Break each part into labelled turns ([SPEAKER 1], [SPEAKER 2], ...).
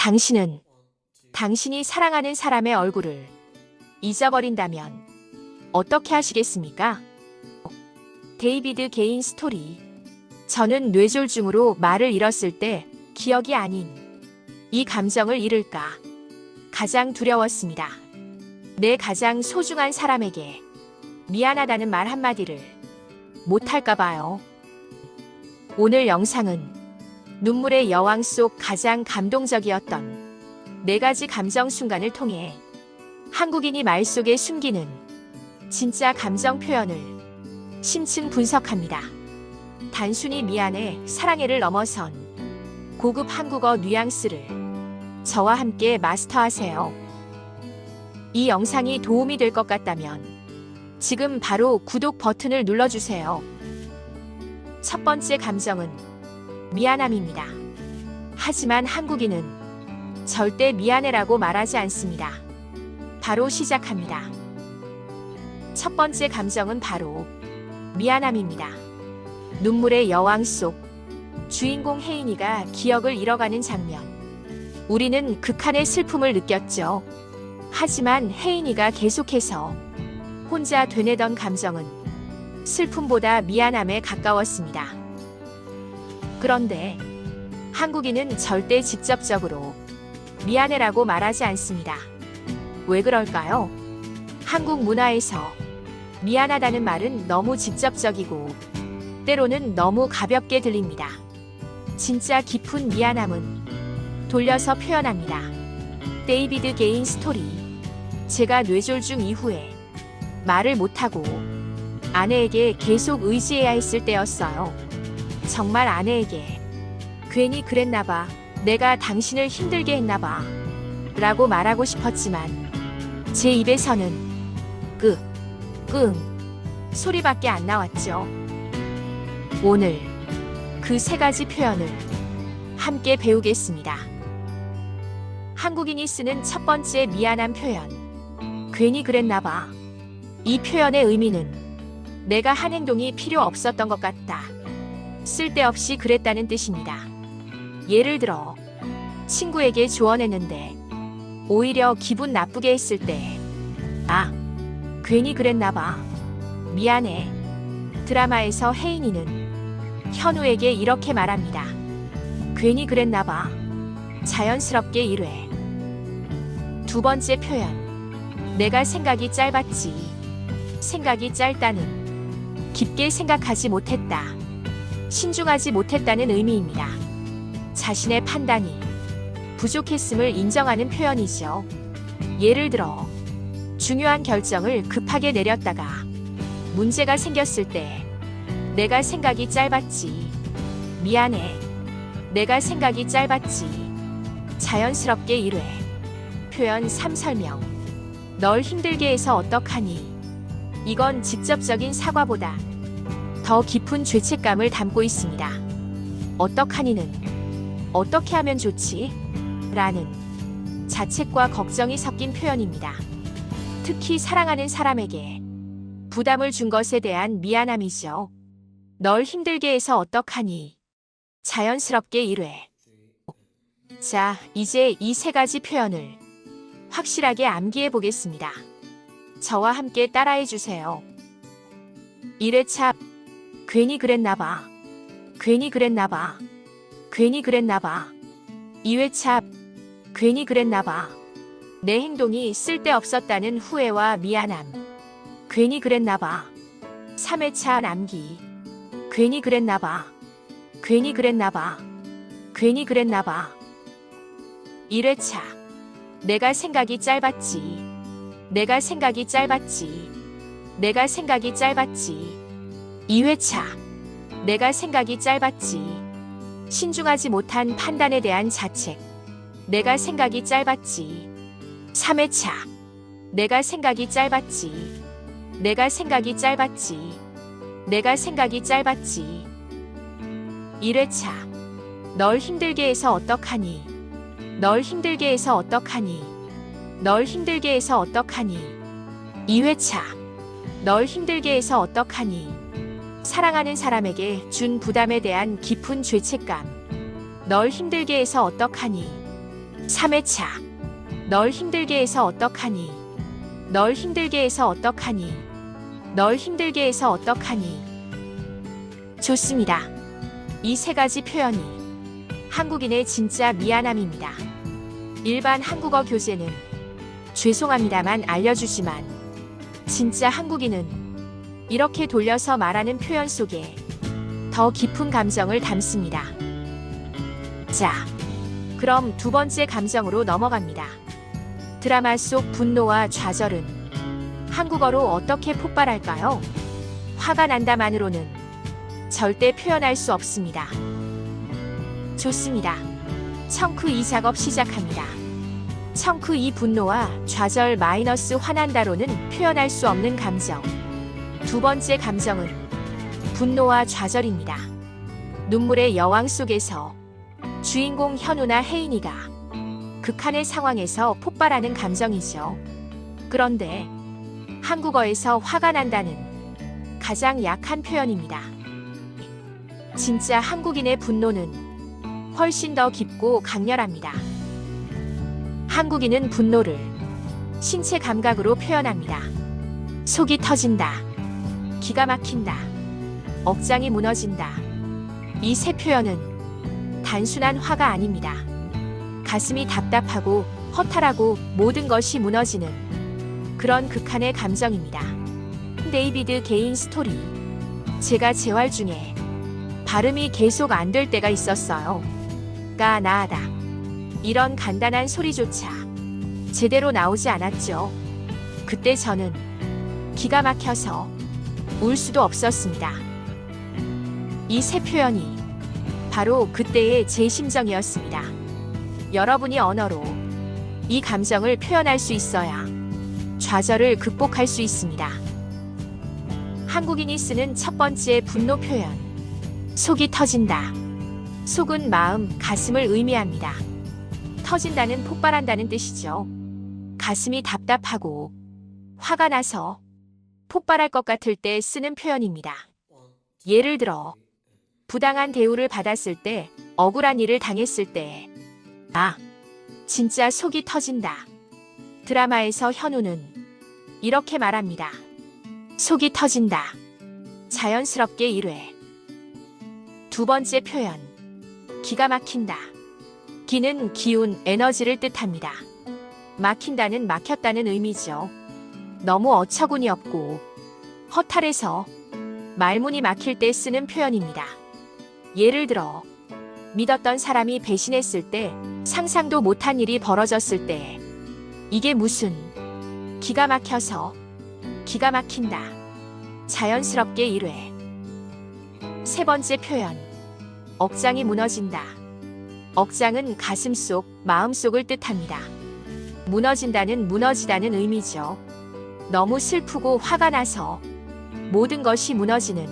[SPEAKER 1] 당신은 당신이 사랑하는 사람의 얼굴을 잊어버린다면 어떻게 하시겠습니까? 데이비드 게인 스토리. 저는 뇌졸중으로 말을 잃었을 때 기억이 아닌 이 감정을 잃을까 가장 두려웠습니다. 내 가장 소중한 사람에게 미안하다는 말 한마디를 못할까 봐요. 오늘 영상은 눈물의 여왕 속 가장 감동적이었던 4가지 감정 순간을 통해 한국인이 말 속에 숨기는 진짜 감정 표현을 심층 분석합니다. 단순히 미안해, 사랑해를 넘어선 고급 한국어 뉘앙스를 저와 함께 마스터하세요. 이 영상이 도움이 될 것 같다면 지금 바로 구독 버튼을 눌러주세요. 첫 번째 감정은 미안함입니다. 하지만 한국인은 절대 미안해라고 말하지 않습니다. 바로 시작합니다. 첫 번째 감정은 바로 미안함입니다. 눈물의 여왕 속 주인공 혜인이가 기억을 잃어가는 장면. 우리는 극한의 슬픔을 느꼈죠. 하지만 혜인이가 계속해서 혼자 되뇌던 감정은 슬픔보다 미안함에 가까웠습니다. 그런데 한국인은 절대 직접적으로 미안해라고 말하지 않습니다. 왜 그럴까요? 한국 문화에서 미안하다는 말은 너무 직접적이고 때로는 너무 가볍게 들립니다. 진짜 깊은 미안함은 돌려서 표현합니다. 데이비드 게인 스토리. 제가 뇌졸중 이후에 말을 못하고 아내에게 계속 의지해야 했을 때였어요. 정말 아내에게 괜히 그랬나봐, 내가 당신을 힘들게 했나봐 라고 말하고 싶었지만 제 입에서는 소리밖에 안 나왔죠. 오늘 그 3가지 표현을 함께 배우겠습니다. 한국인이 쓰는 첫 번째 미안한 표현, 괜히 그랬나봐. 이 표현의 의미는 내가 한 행동이 필요 없었던 것 같다, 쓸데없이 그랬다는 뜻입니다. 예를 들어 친구에게 조언했는데 오히려 기분 나쁘게 했을 때, 괜히 그랬나봐, 미안해. 드라마에서 혜인이는 현우에게 이렇게 말합니다. 괜히 그랬나봐. 자연스럽게 이래. 두 번째 표현, 내가 생각이 짧았지. 생각이 짧다는 깊게 생각하지 못했다, 신중하지 못했다는 의미입니다. 자신의 판단이 부족했음을 인정하는 표현이죠. 예를 들어 중요한 결정을 급하게 내렸다가 문제가 생겼을 때 내가 생각이 짧았지. 미안해. 내가 생각이 짧았지. 자연스럽게 이래. 표현 3 설명. 널 힘들게 해서 어떡하니? 이건 직접적인 사과보다 더 깊은 죄책감을 담고 있습니다. 어떡하니는 어떻게 하면 좋지? 라는 자책과 걱정이 섞인 표현입니다. 특히 사랑하는 사람에게 부담을 준 것에 대한 미안함이죠. 널 힘들게 해서 어떡하니? 자연스럽게 이래. 자, 이제 이 3가지 표현을 확실하게 암기해 보겠습니다. 저와 함께 따라해 주세요. 1회차, 괜히 그랬나봐. 괜히 그랬나봐. 괜히 그랬나봐. 2회차, 괜히 그랬나봐. 내 행동이 쓸데없었다는 후회와 미안함. 괜히 그랬나봐. 3회차 남기. 괜히 그랬나봐. 괜히 그랬나봐. 괜히 그랬나봐. 1회차, 내가 생각이 짧았지. 내가 생각이 짧았지. 내가 생각이 짧았지. 2회차, 내가 생각이 짧았지. 신중하지 못한 판단에 대한 자책. 내가 생각이 짧았지. 3회차, 내가 생각이 짧았지. 내가 생각이 짧았지. 내가 생각이 짧았지. 1회차, 널 힘들게 해서 어떡하니? 널 힘들게 해서 어떡하니? 널 힘들게 해서 어떡하니? 2회차, 널 힘들게 해서 어떡하니? 사랑하는 사람에게 준 부담에 대한 깊은 죄책감. 널 힘들게 해서 어떡하니? 3회차. 널 힘들게 해서 어떡하니? 널 힘들게 해서 어떡하니? 널 힘들게 해서 어떡하니? 좋습니다. 이 세 가지 표현이 한국인의 진짜 미안함입니다. 일반 한국어 교재는 죄송합니다만 알려주지만 진짜 한국인은 이렇게 돌려서 말하는 표현 속에 더 깊은 감정을 담습니다. 자, 그럼 두 번째 감정으로 넘어갑니다. 드라마 속 분노와 좌절은 한국어로 어떻게 폭발할까요? 화가 난다만으로는 절대 표현할 수 없습니다. 좋습니다. 청크 2 작업 시작합니다. 청크 2 분노와 좌절 마이너스 화난다로는 표현할 수 없는 감정. 두 번째 감정은 분노와 좌절입니다. 눈물의 여왕 속에서 주인공 현우나 혜인이가 극한의 상황에서 폭발하는 감정이죠. 그런데 한국어에서 화가 난다는 가장 약한 표현입니다. 진짜 한국인의 분노는 훨씬 더 깊고 강렬합니다. 한국인은 분노를 신체 감각으로 표현합니다. 속이 터진다. 기가 막힌다. 억장이 무너진다. 이 세 표현은 단순한 화가 아닙니다. 가슴이 답답하고 허탈하고 모든 것이 무너지는 그런 극한의 감정입니다. 데이비드 개인 스토리. 제가 재활 중에 발음이 계속 안 될 때가 있었어요. 나아다. 이런 간단한 소리조차 제대로 나오지 않았죠. 그때 저는 기가 막혀서 울 수도 없었습니다. 이 세 표현이 바로 그때의 제 심정이었습니다. 여러분이 언어로 이 감정을 표현할 수 있어야 좌절을 극복할 수 있습니다. 한국인이 쓰는 첫 번째 분노 표현. 속이 터진다. 속은 마음, 가슴을 의미합니다. 터진다는 폭발한다는 뜻이죠. 가슴이 답답하고 화가 나서 폭발할 것 같을 때 쓰는 표현입니다. 예를 들어 부당한 대우를 받았을 때, 억울한 일을 당했을 때, 진짜 속이 터진다. 드라마에서 현우는 이렇게 말합니다. 속이 터진다. 자연스럽게 1회. 두 번째 표현. 기가 막힌다. 기는 기운, 에너지를 뜻합니다. 막힌다는 막혔다는 의미죠. 너무 어처구니 없고 허탈해서 말문이 막힐 때 쓰는 표현입니다. 예를 들어 믿었던 사람이 배신했을 때, 상상도 못한 일이 벌어졌을 때, 이게 무슨 기가 막혀서 기가 막힌다. 자연스럽게 1회. 세 번째 표현. 억장이 무너진다. 억장은 가슴속, 마음속을 뜻합니다. 무너진다는 무너지다는 의미죠. 너무 슬프고 화가 나서 모든 것이 무너지는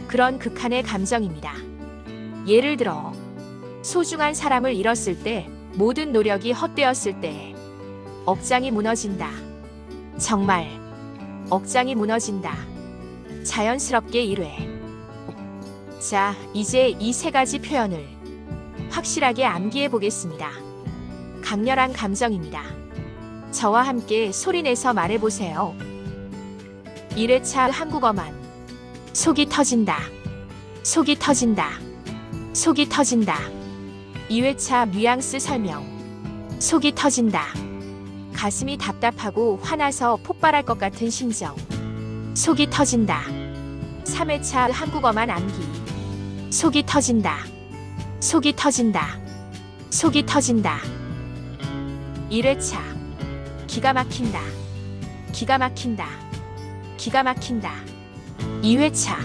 [SPEAKER 1] 그런 극한의 감정입니다. 예를 들어 소중한 사람을 잃었을 때, 모든 노력이 헛되었을 때 억장이 무너진다. 정말 억장이 무너진다. 자연스럽게 1회. 자, 이제 이 세 가지 표현을 확실하게 암기해 보겠습니다. 강렬한 감정입니다. 저와 함께 소리내서 말해보세요. 1회차 한국어만. 속이 터진다. 속이 터진다. 속이 터진다. 2회차 뉘앙스 설명. 속이 터진다. 가슴이 답답하고 화나서 폭발할 것 같은 심정. 속이 터진다. 3회차 한국어만 암기. 속이 터진다. 속이 터진다. 속이 터진다. 1회차 기가 막힌다. 기가 막힌다. 기가 막힌다. 2회차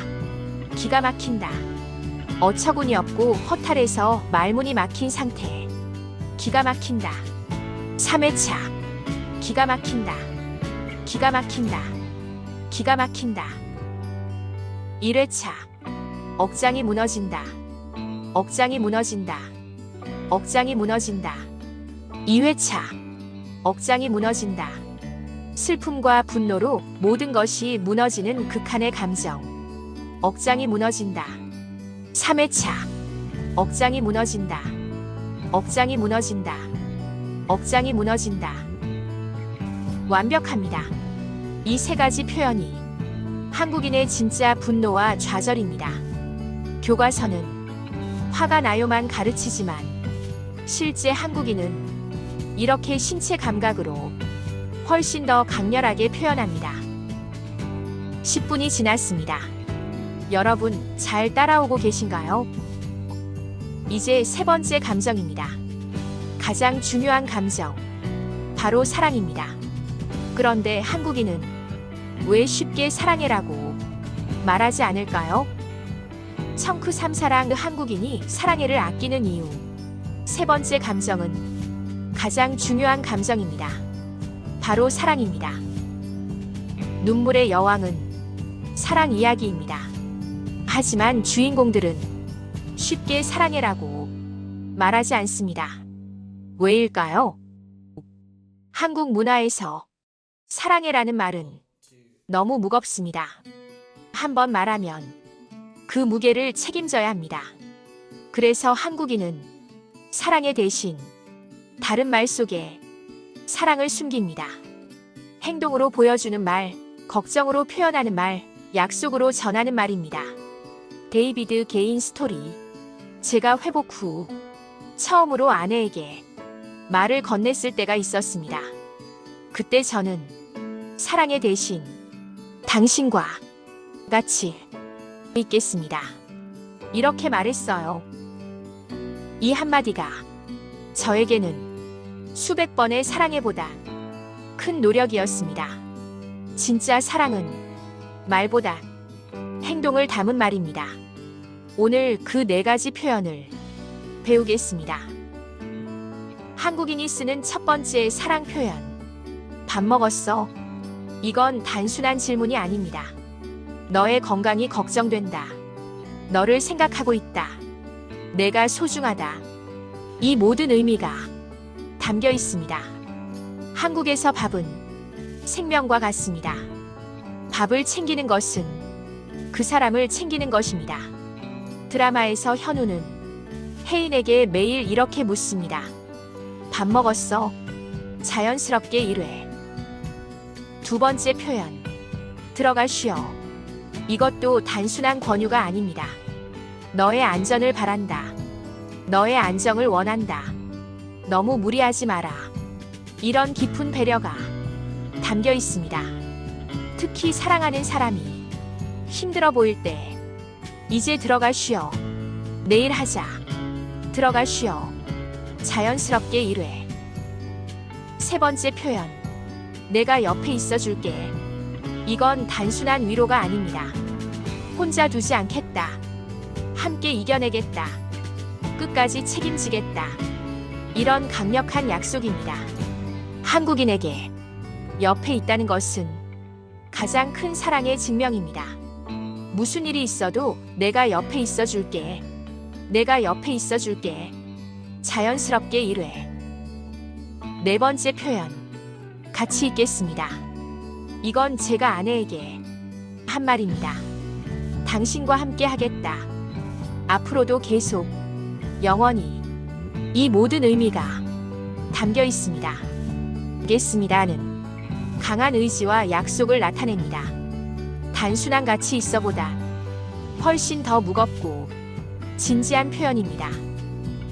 [SPEAKER 1] 기가 막힌다. 어처구니 없고 허탈해서 말문이 막힌 상태. 기가 막힌다. 3회차 기가 막힌다. 기가 막힌다. 기가 막힌다. 1회차 억장이 무너진다. 억장이 무너진다. 억장이 무너진다. 2회차 억장이 무너진다. 슬픔과 분노로 모든 것이 무너지는 극한의 감정. 억장이 무너진다. 3회차 억장이 무너진다. 억장이 무너진다. 억장이 무너진다. 완벽합니다. 이 세 가지 표현이 한국인의 진짜 분노와 좌절입니다. 교과서는 화가 나요만 가르치지만 실제 한국인은 이렇게 신체 감각으로 훨씬 더 강렬하게 표현합니다. 10분이 지났습니다. 여러분 잘 따라오고 계신가요? 이제 세 번째 감정입니다. 가장 중요한 감정, 바로 사랑입니다. 그런데 한국인은 왜 쉽게 사랑해라고 말하지 않을까요? 청크 3사랑 한국인이 사랑해를 아끼는 이유. 세 번째 감정은 가장 중요한 감정입니다. 바로 사랑입니다. 눈물의 여왕은 사랑 이야기입니다. 하지만 주인공들은 쉽게 사랑해라고 말하지 않습니다. 왜일까요? 한국 문화에서 사랑해라는 말은 너무 무겁습니다. 한번 말하면 그 무게를 책임져야 합니다. 그래서 한국인은 사랑해 대신 다른 말 속에 사랑을 숨깁니다. 행동으로 보여주는 말, 걱정으로 표현하는 말, 약속으로 전하는 말입니다. 데이비드 개인 스토리. 제가 회복 후 처음으로 아내에게 말을 건넸을 때가 있었습니다. 그때 저는 사랑해 대신 당신과 같이 있겠습니다. 이렇게 말했어요. 이 한마디가 저에게는 수백 번의 사랑해보다 큰 노력이었습니다. 진짜 사랑은 말보다 행동을 담은 말입니다. 오늘 그 네 가지 표현을 배우겠습니다. 한국인이 쓰는 첫 번째 사랑 표현. 밥 먹었어? 이건 단순한 질문이 아닙니다. 너의 건강이 걱정된다. 너를 생각하고 있다. 내가 소중하다. 이 모든 의미가 담겨 있습니다. 한국에서 밥은 생명과 같습니다. 밥을 챙기는 것은 그 사람을 챙기는 것입니다. 드라마에서 현우는 혜인에게 매일 이렇게 묻습니다. 밥 먹었어? 자연스럽게 1회. 두 번째 표현. 들어가 쉬어. 이것도 단순한 권유가 아닙니다. 너의 안전을 바란다. 너의 안정을 원한다. 너무 무리하지 마라. 이런 깊은 배려가 담겨 있습니다. 특히 사랑하는 사람이 힘들어 보일 때 이제 들어가 쉬어. 내일 하자. 들어가 쉬어. 자연스럽게 1회. 세 번째 표현. 내가 옆에 있어 줄게. 이건 단순한 위로가 아닙니다. 혼자 두지 않겠다. 함께 이겨내겠다. 끝까지 책임지겠다. 이런 강력한 약속입니다. 한국인에게 옆에 있다는 것은 가장 큰 사랑의 증명입니다. 무슨 일이 있어도 내가 옆에 있어 줄게. 내가 옆에 있어 줄게. 자연스럽게 1회. 네 번째 표현. 같이 있겠습니다. 이건 제가 아내에게 한 말입니다. 당신과 함께 하겠다. 앞으로도 계속, 영원히. 이 모든 의미가 담겨 있습니다. 알겠습니다는 강한 의지와 약속을 나타냅니다. 단순한 같이 있어보다 훨씬 더 무겁고 진지한 표현입니다.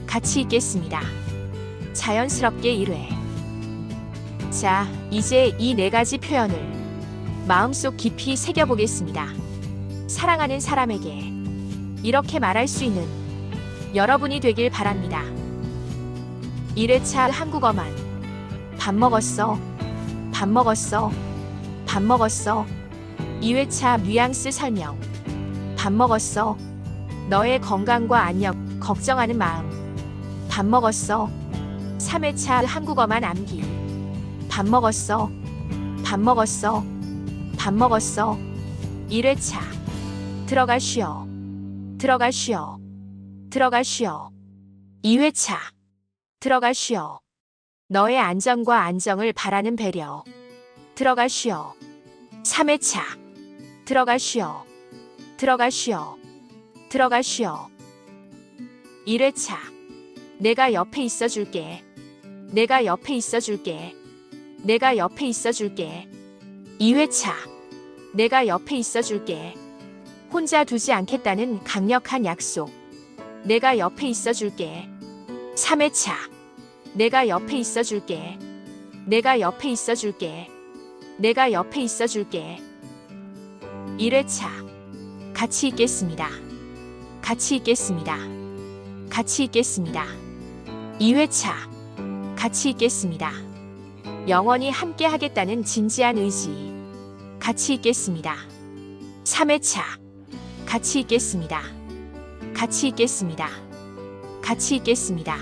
[SPEAKER 1] 같이 있겠습니다. 자연스럽게 1회. 자, 이제 이 네 가지 표현을 마음속 깊이 새겨보겠습니다. 사랑하는 사람에게 이렇게 말할 수 있는 여러분이 되길 바랍니다. 1회차 한국어만. 밥 먹었어? 밥 먹었어? 밥 먹었어? 2회차 뉘앙스 설명. 밥 먹었어? 너의 건강과 안녕, 걱정하는 마음. 밥 먹었어? 3회차 한국어만 암기. 밥 먹었어? 밥 먹었어? 밥 먹었어? 1회차. 들어가 쉬어. 들어가 쉬어. 들어가 쉬어. 2회차. 들어가 쉬어. 너의 안전과 안정을 바라는 배려. 들어가 쉬어. 3회차. 들어가 쉬어. 들어가 쉬어. 들어가 쉬어. 1회차. 내가 옆에 있어 줄게. 내가 옆에 있어 줄게. 내가 옆에 있어 줄게. 2회차. 내가 옆에 있어 줄게. 혼자 두지 않겠다는 강력한 약속. 내가 옆에 있어 줄게. 3회차. 내가 옆에 있어 줄게. 내가 옆에 있어 줄게. 내가 옆에 있어 줄게. 1회차. 같이 있겠습니다. 같이 있겠습니다. 같이 있겠습니다. 2회차. 같이 있겠습니다. 영원히 함께 하겠다는 진지한 의지. 같이 있겠습니다. 3회차. 같이 있겠습니다. 같이 있겠습니다. 같이 있겠습니다.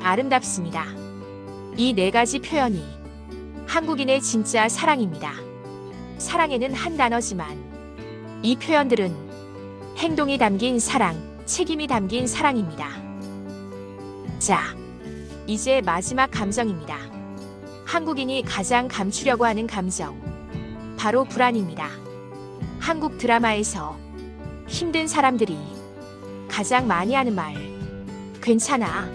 [SPEAKER 1] 아름답습니다. 이 네 가지 표현이 한국인의 진짜 사랑입니다. 사랑에는 한 단어지만 이 표현들은 행동이 담긴 사랑, 책임이 담긴 사랑입니다. 자, 이제 마지막 감정입니다. 한국인이 가장 감추려고 하는 감정. 바로 불안입니다. 한국 드라마에서 힘든 사람들이 가장 많이 하는 말. 괜찮아.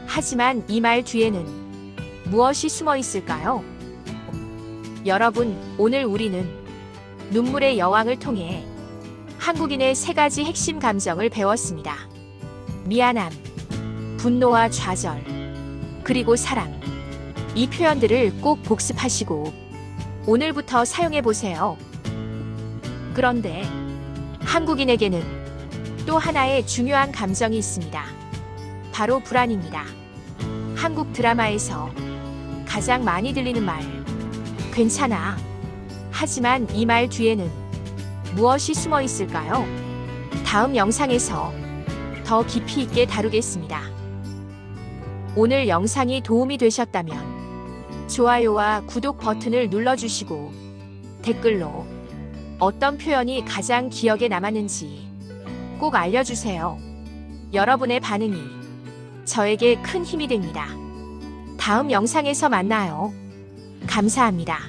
[SPEAKER 1] 하지만 이 말 뒤에는 무엇이 숨어 있을까요? 여러분, 오늘 우리는 눈물의 여왕을 통해 한국인의 세 가지 핵심 감정을 배웠습니다. 미안함, 분노와 좌절, 그리고 사랑. 이 표현들을 꼭 복습하시고 오늘부터 사용해 보세요. 그런데 한국인에게는 또 하나의 중요한 감정이 있습니다. 바로 불안입니다. 한국 드라마에서 가장 많이 들리는 말. 괜찮아. 하지만 이 말 뒤에는 무엇이 숨어 있을까요? 다음 영상에서 더 깊이 있게 다루겠습니다. 오늘 영상이 도움이 되셨다면 좋아요와 구독 버튼을 눌러주시고 댓글로 어떤 표현이 가장 기억에 남았는지 꼭 알려주세요. 여러분의 반응이 저에게 큰 힘이 됩니다. 다음 영상에서 만나요. 감사합니다.